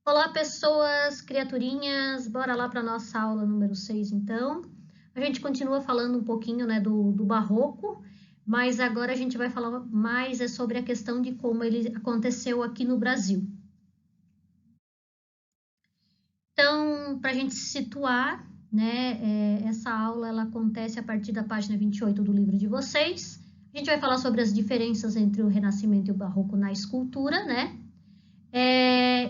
Olá, pessoas, criaturinhas, bora lá para nossa aula número 6, então. A gente continua falando um pouquinho, né, do barroco, mas agora a gente vai falar mais sobre a questão de como ele aconteceu aqui no Brasil. Então, para a gente se situar, né, essa aula ela acontece a partir da página 28 do livro de vocês. A gente vai falar sobre as diferenças entre o Renascimento e o Barroco na escultura, né?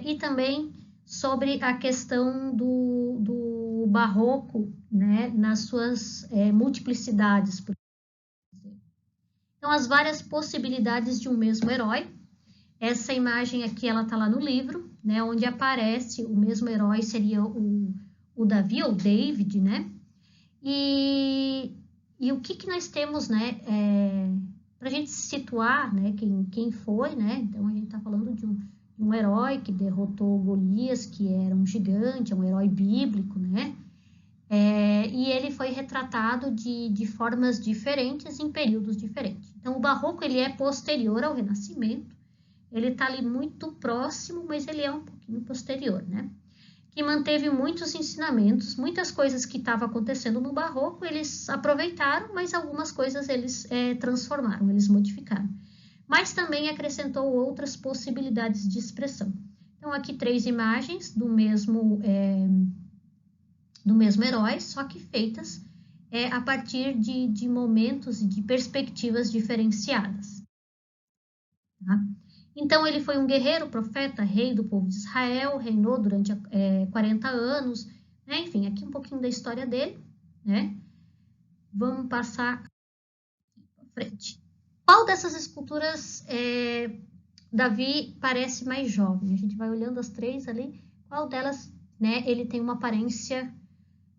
E também sobre a questão do barroco, né, nas suas multiplicidades. Então, as várias possibilidades de um mesmo herói. Essa imagem aqui, ela está lá no livro, né, onde aparece o mesmo herói, seria o Davi, ou David, né? E o que nós temos, né, para a gente se situar, né, quem foi, né? Então, a gente está falando de um herói que derrotou Golias, que era um gigante, é um herói bíblico, né? E ele foi retratado de formas diferentes em períodos diferentes. Então, o Barroco ele é posterior ao Renascimento, ele está ali muito próximo, mas ele é um pouquinho posterior, né? Que manteve muitos ensinamentos, muitas coisas que estavam acontecendo no Barroco, eles aproveitaram, mas algumas coisas eles transformaram, eles modificaram. Mas também acrescentou outras possibilidades de expressão. Então, aqui 3 imagens do mesmo herói, só que feitas a partir de momentos e de perspectivas diferenciadas. Tá? Então, ele foi um guerreiro, profeta, rei do povo de Israel, reinou durante 40 anos, né? Enfim, aqui um pouquinho da história dele, né? Vamos passar para frente. Qual dessas esculturas Davi parece mais jovem? A gente vai olhando as 3 ali, qual delas, né, ele tem uma aparência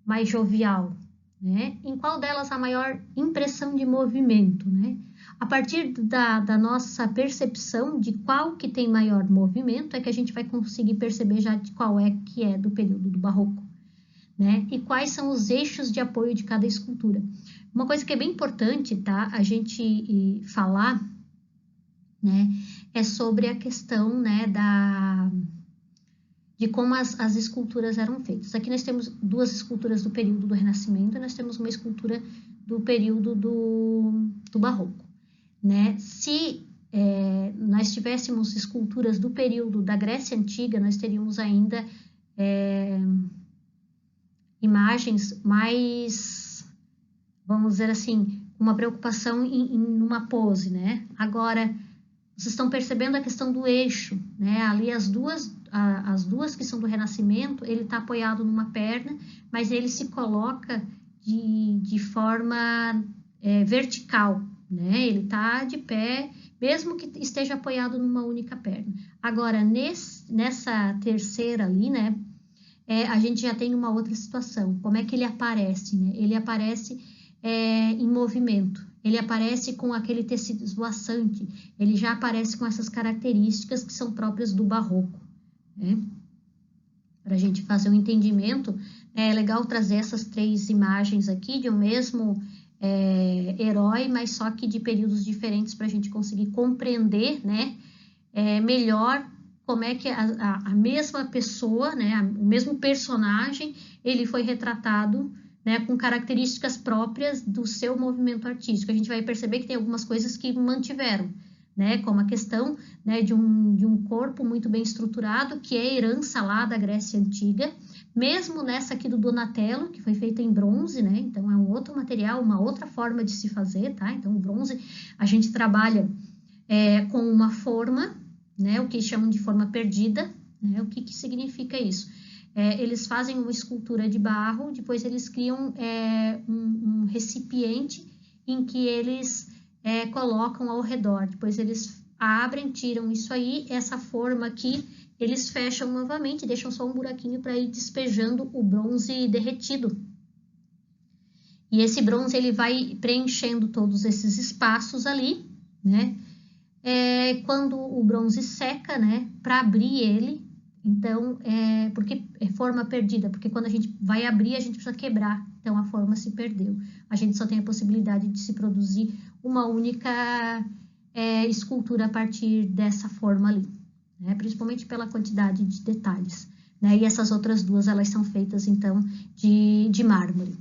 mais jovial, né? Em qual delas a maior impressão de movimento, né? A partir da nossa percepção de qual que tem maior movimento, é que a gente vai conseguir perceber já de qual é que é do período do Barroco, né? E quais são os eixos de apoio de cada escultura. Uma coisa que é bem importante, tá? A gente falar, né? É sobre a questão, né? De como as esculturas eram feitas. Aqui nós temos 2 esculturas do período do Renascimento e nós temos uma escultura do período do Barroco, né? Se nós tivéssemos esculturas do período da Grécia Antiga, nós teríamos ainda imagens mais, vamos dizer assim, uma preocupação em uma pose, né? Agora, vocês estão percebendo a questão do eixo, né? Ali as duas que são do Renascimento, ele está apoiado numa perna, mas ele se coloca de forma vertical, né? Ele está de pé, mesmo que esteja apoiado numa única perna. Agora, nessa terceira ali, né? A gente já tem uma outra situação. Como é que ele aparece, né? Ele aparece em movimento. Ele aparece com aquele tecido esvoaçante. Ele já aparece com essas características que são próprias do Barroco, né? Para a gente fazer um entendimento, é legal trazer essas 3 imagens aqui de um mesmo herói, mas só que de períodos diferentes para a gente conseguir compreender, né, melhor como é que a mesma pessoa, né, o mesmo personagem, ele foi retratado, né, com características próprias do seu movimento artístico. A gente vai perceber que tem algumas coisas que mantiveram, né, como a questão, né, de um corpo muito bem estruturado, que é herança lá da Grécia Antiga, mesmo nessa aqui do Donatello, que foi feita em bronze, né, então é um outro material, uma outra forma de se fazer, tá? Então o bronze a gente trabalha com uma forma, né, o que chamam de forma perdida, né, o que significa isso? Eles fazem uma escultura de barro, depois eles criam um recipiente em que eles colocam ao redor, depois eles abrem, tiram isso aí, essa forma aqui, eles fecham novamente, deixam só um buraquinho para ir despejando o bronze derretido. E esse bronze ele vai preenchendo todos esses espaços ali, né? Quando o bronze seca, né, para abrir ele, então, porque é forma perdida, porque quando a gente vai abrir, a gente precisa quebrar, então a forma se perdeu. A gente só tem a possibilidade de se produzir uma única escultura a partir dessa forma ali, né? Principalmente pela quantidade de detalhes, né? E essas outras duas, elas são feitas, então, de mármore.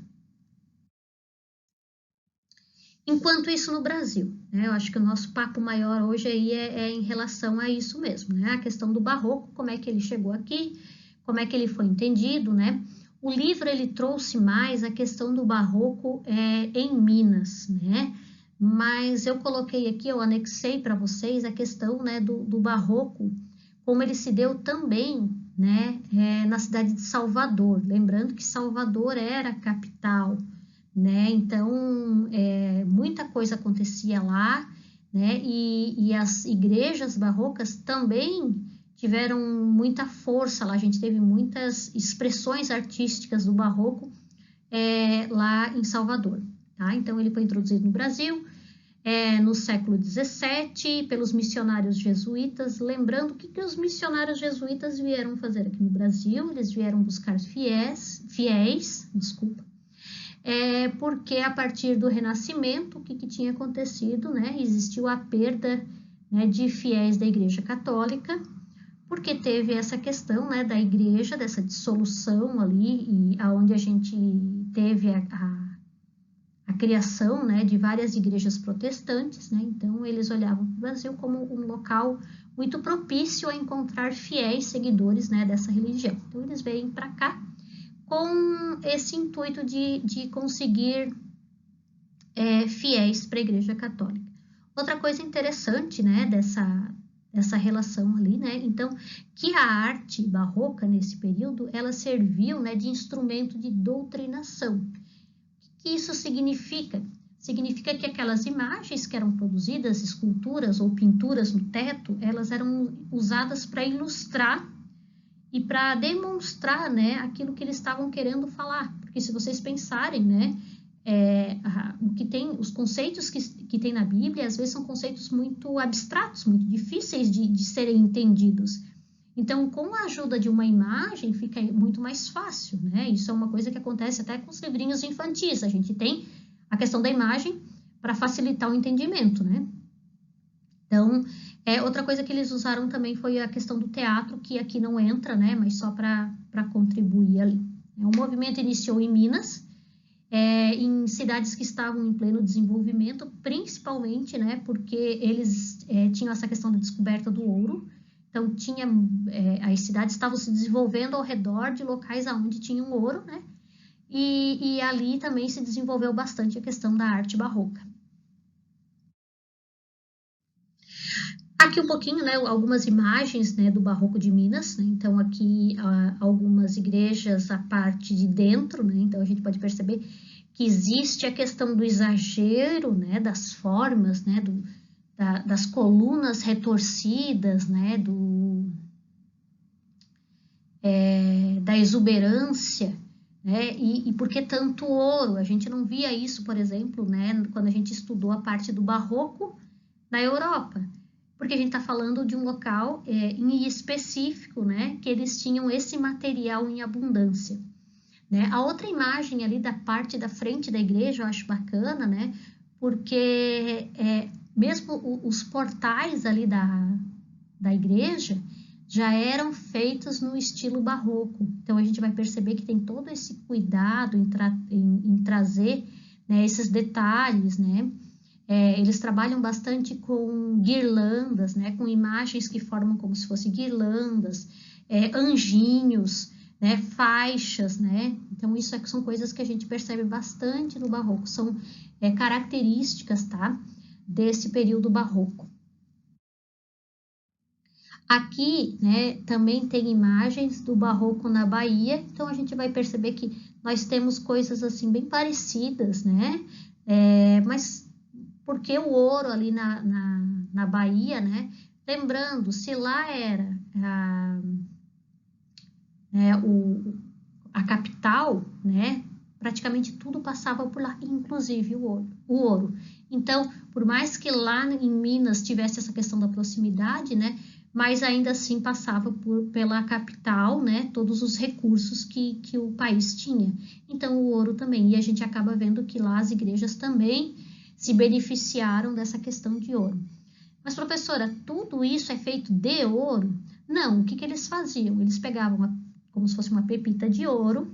Enquanto isso no Brasil, né? Eu acho que o nosso papo maior hoje aí é em relação a isso mesmo, né? A questão do barroco, como é que ele chegou aqui, como é que ele foi entendido, né? O livro, ele trouxe mais a questão do barroco em Minas, né? Mas eu coloquei aqui, eu anexei para vocês a questão, né, do barroco, como ele se deu também, né, na cidade de Salvador. Lembrando que Salvador era a capital, né? Então, muita coisa acontecia lá, né? E as igrejas barrocas também tiveram muita força lá. A gente teve muitas expressões artísticas do barroco lá em Salvador, tá? Então, ele foi introduzido no Brasil no século XVII pelos missionários jesuítas. Lembrando que os missionários jesuítas vieram fazer aqui no Brasil, eles vieram buscar fiéis, desculpa, porque a partir do Renascimento, o que tinha acontecido, né? Existiu a perda, né, de fiéis da Igreja Católica, porque teve essa questão, né, da Igreja, dessa dissolução ali, e aonde a gente teve a criação, né, de várias igrejas protestantes, né? Então eles olhavam para o Brasil como um local muito propício a encontrar fiéis seguidores, né, dessa religião. Então eles vêm para cá com esse intuito de conseguir fiéis para a Igreja Católica. Outra coisa interessante, né, dessa relação ali, né, então, que a arte barroca nesse período, ela serviu, né, de instrumento de doutrinação. O que isso significa? Significa que aquelas imagens que eram produzidas, esculturas ou pinturas no teto, elas eram usadas para ilustrar e para demonstrar, né, aquilo que eles estavam querendo falar. Porque se vocês pensarem, né, o que tem, os conceitos que tem na Bíblia, às vezes são conceitos muito abstratos, muito difíceis de serem entendidos. Então, com a ajuda de uma imagem, fica muito mais fácil, né? Isso é uma coisa que acontece até com os livrinhos infantis. A gente tem a questão da imagem para facilitar o entendimento, né? Então, outra coisa que eles usaram também foi a questão do teatro, que aqui não entra, né? Mas só para contribuir ali. O movimento iniciou em Minas, em cidades que estavam em pleno desenvolvimento, principalmente, né? Porque eles tinham essa questão da descoberta do ouro. Então, as cidades estavam se desenvolvendo ao redor de locais onde tinham ouro, né? E ali também se desenvolveu bastante a questão da arte barroca. Aqui um pouquinho, né, algumas imagens, né, do Barroco de Minas, né? Então aqui algumas igrejas, a parte de dentro, né? Então a gente pode perceber que existe a questão do exagero, né, das formas, né, das colunas retorcidas, né, da exuberância, né? E por que tanto ouro? A gente não via isso, por exemplo, né, quando a gente estudou a parte do Barroco na Europa. Porque a gente está falando de um local em específico, né, que eles tinham esse material em abundância, né? A outra imagem ali da parte da frente da igreja eu acho bacana, né, porque mesmo os portais ali da igreja já eram feitos no estilo barroco. Então a gente vai perceber que tem todo esse cuidado em trazer, né, esses detalhes, né? Eles trabalham bastante com guirlandas, né, com imagens que formam como se fossem guirlandas, anjinhos, né, faixas, né? Então isso são coisas que a gente percebe bastante no barroco, são características, tá, desse período barroco. Aqui, né, também tem imagens do barroco na Bahia, então a gente vai perceber que nós temos coisas assim bem parecidas, né? Mas porque o ouro ali na Bahia, né? Lembrando, se lá era a capital, né? Praticamente tudo passava por lá, inclusive o ouro. Então, por mais que lá em Minas tivesse essa questão da proximidade, né? Mas ainda assim passava pela capital, né? Todos os recursos que o país tinha. Então, o ouro também. E a gente acaba vendo que lá as igrejas também se beneficiaram dessa questão de ouro. Mas, professora, tudo isso é feito de ouro? Não, o que que eles faziam? Eles pegavam como se fosse uma pepita de ouro,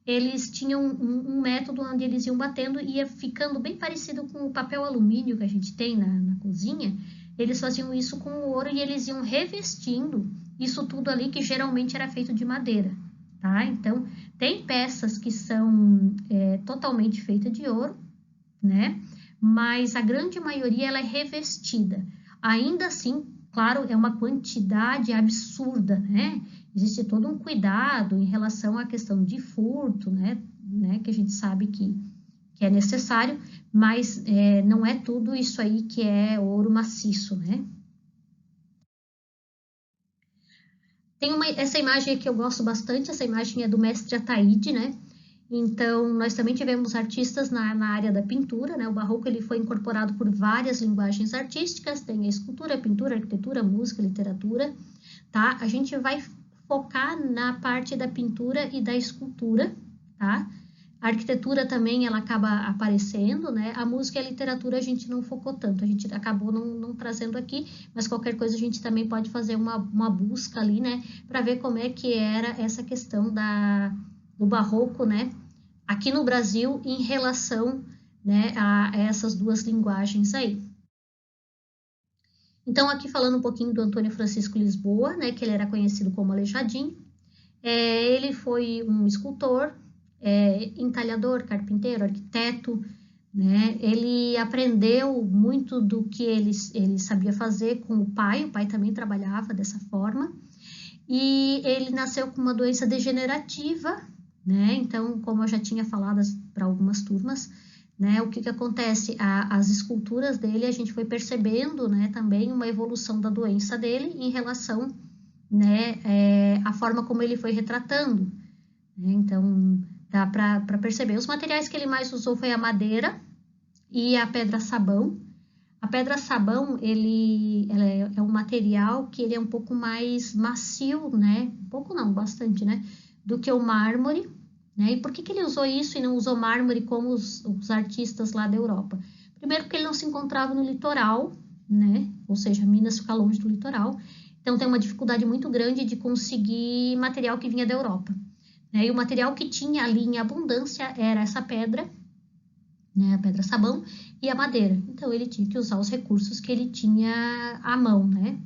eles tinham um método onde eles iam batendo e ia ficando bem parecido com o papel alumínio que a gente tem na cozinha. Eles faziam isso com o ouro e eles iam revestindo isso tudo ali, que geralmente era feito de madeira, tá? Então, tem peças que são totalmente feitas de ouro, né? Mas a grande maioria ela é revestida. Ainda assim, claro, é uma quantidade absurda, né? Existe todo um cuidado em relação à questão de furto, né? Que a gente sabe que é necessário, mas não é tudo isso aí que é ouro maciço, né? Tem essa imagem aqui eu gosto bastante, essa imagem é do mestre Ataíde, né? Então, nós também tivemos artistas na área da pintura, né? O barroco ele foi incorporado por várias linguagens artísticas, tem a escultura, a pintura, a arquitetura, a música, a literatura, tá? A gente vai focar na parte da pintura e da escultura, tá? A arquitetura também, ela acaba aparecendo, né? A música e a literatura a gente não focou tanto, a gente acabou não trazendo aqui, mas qualquer coisa a gente também pode fazer uma busca ali, né? Para ver como é que era essa questão do barroco, né? Aqui no Brasil, em relação, né, a essas duas linguagens aí. Então, aqui falando um pouquinho do Antônio Francisco Lisboa, né, que ele era conhecido como Aleijadinho. Ele foi um escultor, entalhador, carpinteiro, arquiteto, né? Ele aprendeu muito do que ele sabia fazer com o pai também trabalhava dessa forma, e ele nasceu com uma doença degenerativa, né? Então, como eu já tinha falado para algumas turmas, né? O que acontece? As esculturas dele, a gente foi percebendo, né? Também uma evolução da doença dele em relação, né? A forma como ele foi retratando, né? Então, dá para perceber. Os materiais que ele mais usou foi a madeira e a pedra-sabão. A pedra-sabão, ela é um material que ele é um pouco mais macio, né? Um pouco não, bastante, né? Do que o mármore, né? E por que ele usou isso e não usou mármore como os artistas lá da Europa? Primeiro porque ele não se encontrava no litoral, né? Ou seja, Minas fica longe do litoral. Então, tem uma dificuldade muito grande de conseguir material que vinha da Europa, né? E o material que tinha ali em abundância era essa pedra, né, a pedra-sabão e a madeira. Então, ele tinha que usar os recursos que ele tinha à mão, né?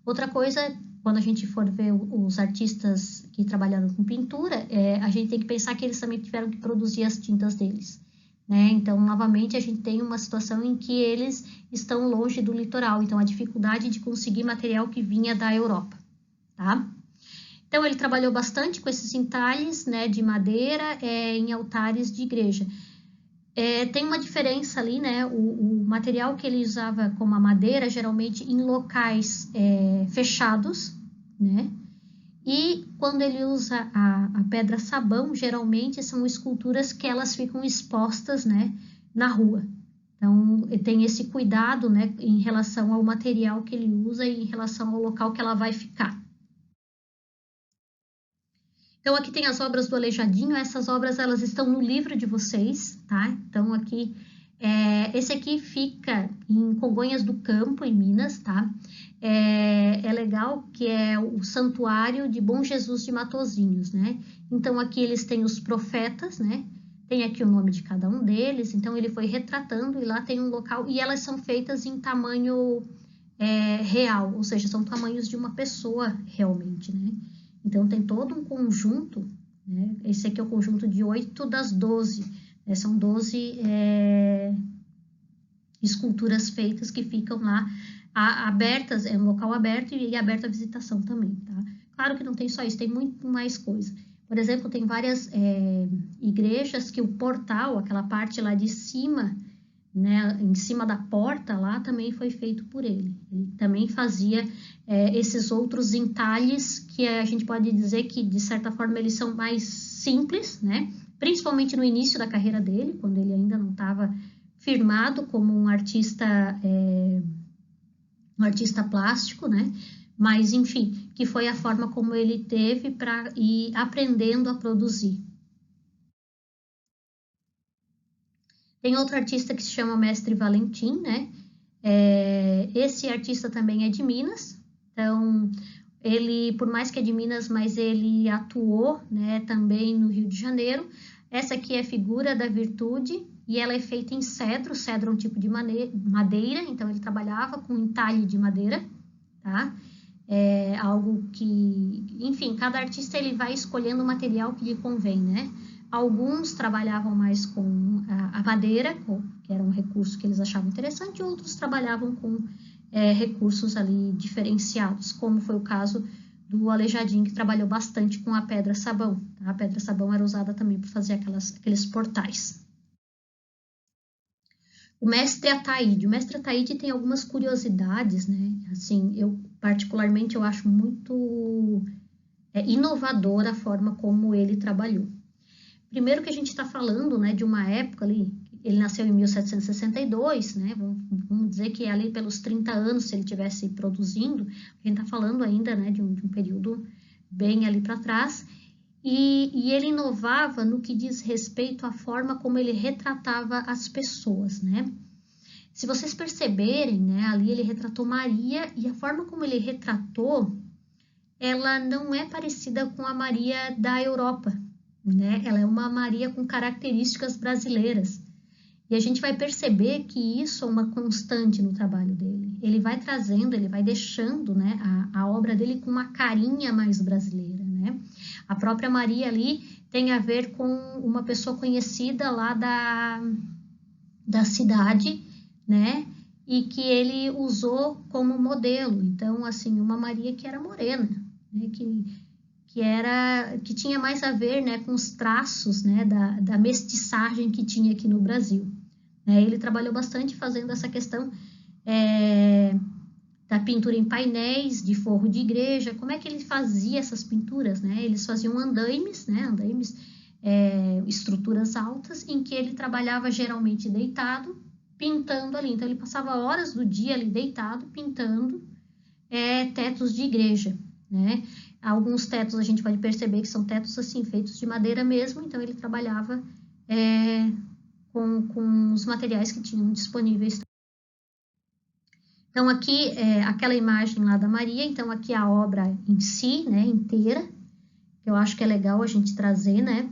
Outra coisa, quando a gente for ver os artistas que trabalharam com pintura, a gente tem que pensar que eles também tiveram que produzir as tintas deles, né? Então, novamente, a gente tem uma situação em que eles estão longe do litoral, então a dificuldade de conseguir material que vinha da Europa, tá? Então, ele trabalhou bastante com esses entalhes, né, de madeira em altares de igreja. Tem uma diferença ali, né? O material que ele usava como a madeira, geralmente em locais fechados, né? E quando ele usa a pedra-sabão, geralmente são esculturas que elas ficam expostas, né, na rua. Então, tem esse cuidado, né, em relação ao material que ele usa e em relação ao local que ela vai ficar. Então, aqui tem as obras do Aleijadinho, essas obras elas estão no livro de vocês, tá? Então, aqui, esse aqui fica em Congonhas do Campo, em Minas, tá? É legal que é o Santuário de Bom Jesus de Matozinhos, né? Então, aqui eles têm os profetas, né? Tem aqui o nome de cada um deles, então ele foi retratando e lá tem um local, e elas são feitas em tamanho real, ou seja, são tamanhos de uma pessoa realmente, né? Então, tem todo um conjunto, né? Esse aqui é o conjunto de 8 das 12, né? São 12 esculturas feitas que ficam lá abertas, é um local aberto e aberto à visitação também, tá? Claro que não tem só isso, tem muito mais coisa. Por exemplo, tem várias igrejas que o portal, aquela parte lá de cima, né, em cima da porta lá, também foi feito por ele. Ele também fazia esses outros entalhes que a gente pode dizer que, de certa forma, eles são mais simples, né? Principalmente no início da carreira dele, quando ele ainda não estava firmado como um artista plástico, né? Mas, enfim, que foi a forma como ele teve para ir aprendendo a produzir. Tem outro artista que se chama Mestre Valentim, né? Esse artista também é de Minas, então Ele, por mais que é de Minas, mas ele atuou, né, também no Rio de Janeiro. Essa aqui é a figura da virtude e ela é feita em cedro. Cedro é um tipo de madeira, então ele trabalhava com entalhe de madeira, tá? É algo que, enfim, cada artista ele vai escolhendo o material que lhe convém, né? Alguns trabalhavam mais com a madeira, que era um recurso que eles achavam interessante, e outros trabalhavam com recursos ali diferenciados, como foi o caso do Aleijadinho, que trabalhou bastante com a pedra-sabão. Tá? A pedra-sabão era usada também para fazer aqueles portais. O mestre Ataíde. O mestre Ataíde tem algumas curiosidades, né? Assim, eu particularmente eu acho muito inovadora a forma como ele trabalhou. Primeiro que a gente está falando, né, de uma época ali, ele nasceu em 1762, né, vamos dizer que ali pelos 30 anos, se ele estivesse produzindo, a gente está falando ainda, né, de um período bem ali para trás, e ele inovava no que diz respeito à forma como ele retratava as pessoas, né. Se vocês perceberem, né, ali ele retratou Maria, e a forma como ele retratou, ela não é parecida com a Maria da Europa, né? Ela é uma Maria com características brasileiras. E a gente vai perceber que isso é uma constante no trabalho dele. Ele vai trazendo, ele vai deixando, né, a obra dele com uma carinha mais brasileira, né? A própria Maria ali tem a ver com uma pessoa conhecida lá da cidade, né? E que ele usou como modelo. Então, assim, uma Maria que era morena, né? Que tinha mais a ver, né, com os traços, né, da mestiçagem que tinha aqui no Brasil. Ele trabalhou bastante fazendo essa questão da pintura em painéis, de forro de igreja. Como é que ele fazia essas pinturas? Né? Eles faziam andaimes, né, estruturas altas, em que ele trabalhava geralmente deitado, pintando ali. Então, ele passava horas do dia ali deitado, pintando tetos de igreja, né? Alguns tetos a gente pode perceber que são tetos assim, feitos de madeira mesmo, então ele trabalhava com os materiais que tinham disponíveis. Então aqui aquela imagem lá da Maria, então aqui a obra em si, né, inteira, que eu acho que é legal a gente trazer, né?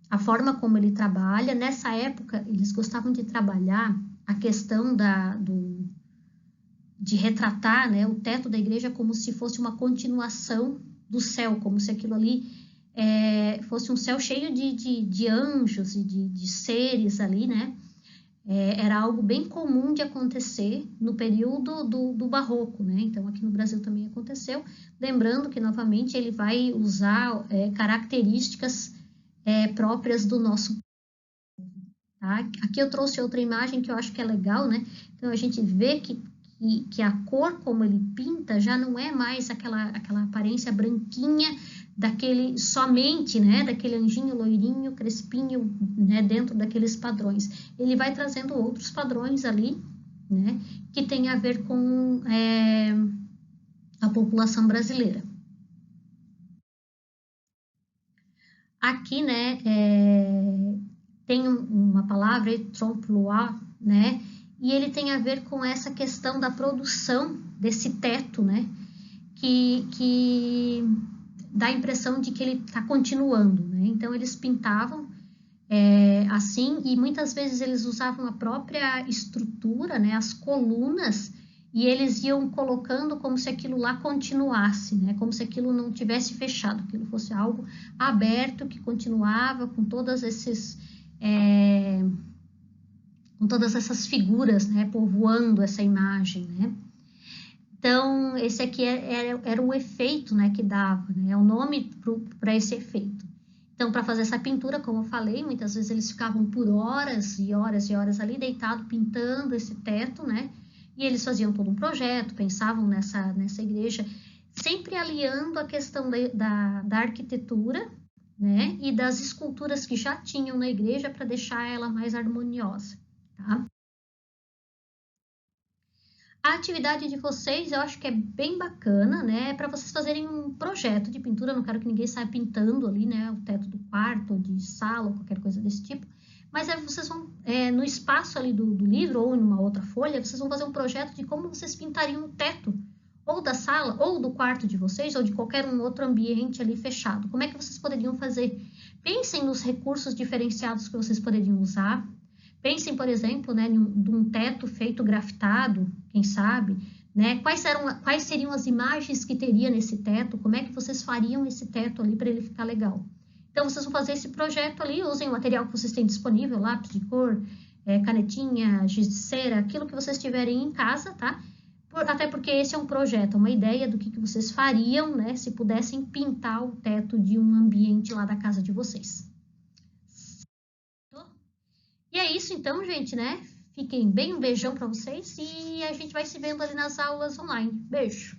A forma como ele trabalha. Nessa época, eles gostavam de trabalhar a questão de retratar, né, o teto da igreja como se fosse uma continuação do céu, como se aquilo ali fosse um céu cheio de anjos e de seres ali, né? Era algo bem comum de acontecer no período do Barroco, né? Então, aqui no Brasil também aconteceu. Lembrando que, novamente, ele vai usar características próprias do nosso povo, tá? Aqui eu trouxe outra imagem que eu acho que é legal, né? Então, a gente vê que a cor como ele pinta já não é mais aquela aparência branquinha daquele somente, né, daquele anjinho loirinho, crespinho, né, dentro daqueles padrões. Ele vai trazendo outros padrões ali, né, que tem a ver com a população brasileira. Aqui, né, tem uma palavra, trompe-l'oeil, né, e ele tem a ver com essa questão da produção desse teto, né, que dá a impressão de que ele está continuando, né? Então, eles pintavam assim, e muitas vezes eles usavam a própria estrutura, né, as colunas, e eles iam colocando como se aquilo lá continuasse, né, como se aquilo não tivesse fechado, aquilo fosse algo aberto, que continuava com todas essas figuras, né, povoando essa imagem, né. Então, esse aqui era o efeito, né, que dava, né, é o nome para esse efeito. Então, para fazer essa pintura, como eu falei, muitas vezes eles ficavam por horas e horas e horas ali deitado pintando esse teto, né, e eles faziam todo um projeto, pensavam nessa igreja, sempre aliando a questão da arquitetura, né, e das esculturas que já tinham na igreja para deixar ela mais harmoniosa, tá? A atividade de vocês eu acho que é bem bacana, né? Para vocês fazerem um projeto de pintura. Eu não quero que ninguém saia pintando ali, né? O teto do quarto, ou de sala, ou qualquer coisa desse tipo. Mas aí vocês vão, no espaço ali do livro, ou numa outra folha, vocês vão fazer um projeto de como vocês pintariam o teto, ou da sala, ou do quarto de vocês, ou de qualquer um outro ambiente ali fechado. Como é que vocês poderiam fazer? Pensem nos recursos diferenciados que vocês poderiam usar. Pensem, por exemplo, né, de um teto feito grafitado, quem sabe, né? Quais seriam as imagens que teria nesse teto? Como é que vocês fariam esse teto ali para ele ficar legal? Então, vocês vão fazer esse projeto ali, usem o material que vocês têm disponível, lápis de cor, canetinha, giz de cera, aquilo que vocês tiverem em casa, tá? Até porque esse é um projeto, uma ideia do que vocês fariam, né, se pudessem pintar o teto de um ambiente lá da casa de vocês. E é isso então, gente, né? Fiquem bem, um beijão para vocês e a gente vai se vendo ali nas aulas online. Beijo!